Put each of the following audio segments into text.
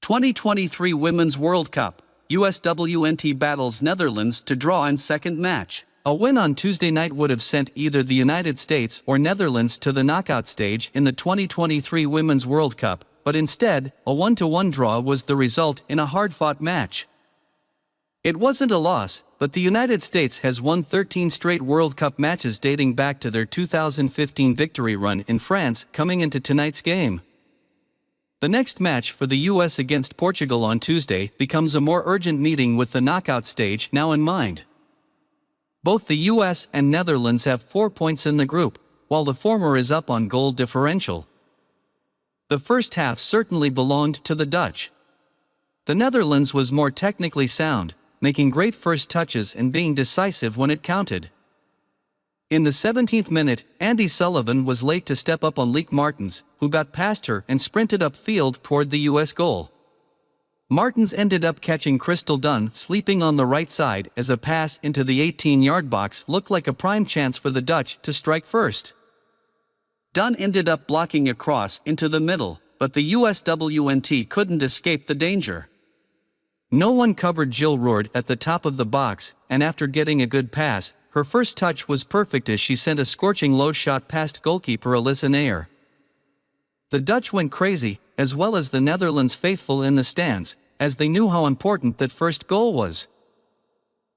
2023 Women's World Cup, USWNT battles Netherlands to draw in second match. A win on Tuesday night would have sent either the United States or Netherlands to the knockout stage in the 2023 Women's World Cup, but instead, a 1-1 draw was the result in a hard-fought match. It wasn't a loss, but the United States has won 13 straight World Cup matches dating back to their 2015 victory run in France coming into tonight's game. The next match for the US against Portugal on Tuesday becomes a more urgent meeting with the knockout stage now in mind. Both the US and Netherlands have 4 points in the group, while the former is up on goal differential. The first half certainly belonged to the Dutch. The Netherlands was more technically sound, making great first touches and being decisive when it counted. In the 17th minute, Andy Sullivan was late to step up on Lieke Martens, who got past her and sprinted upfield toward the US goal. Martens ended up catching Crystal Dunn sleeping on the right side as a pass into the 18-yard box looked like a prime chance for the Dutch to strike first. Dunn ended up blocking a cross into the middle, but the USWNT couldn't escape the danger. No one covered Jill Roord at the top of the box, and after getting a good pass, her first touch was perfect as she sent a scorching low shot past goalkeeper Alyssa Nair. The Dutch went crazy, as well as the Netherlands faithful in the stands, as they knew how important that first goal was.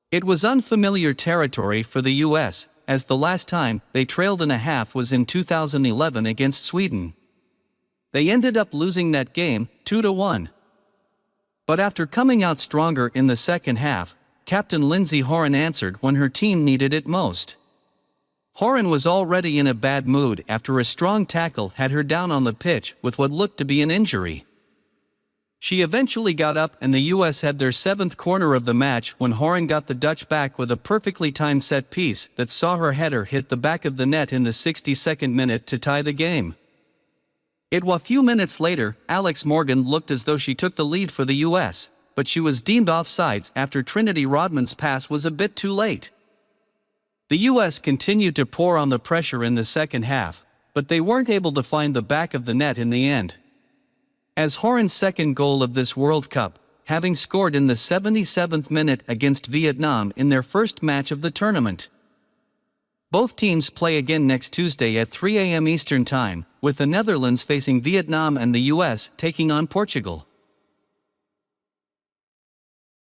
It was unfamiliar territory for the US, as the last time they trailed in a half was in 2011 against Sweden. They ended up losing that game, 2-1. But after coming out stronger in the second half, Captain Lindsay Horan answered when her team needed it most. Horan was already in a bad mood after a strong tackle had her down on the pitch with what looked to be an injury. She eventually got up and the US had their 7th corner of the match when Horan got the Dutch back with a perfectly timed set piece that saw her header hit the back of the net in the 62nd minute to tie the game. A few minutes later, Alex Morgan looked as though she took the lead for the US, but she was deemed offsides after Trinity Rodman's pass was a bit too late. The US continued to pour on the pressure in the second half, but they weren't able to find the back of the net in the end. As Horan's second goal of this World Cup, having scored in the 77th minute against Vietnam in their first match of the tournament. Both teams play again next Tuesday at 3 a.m. Eastern Time, with the Netherlands facing Vietnam and the US taking on Portugal.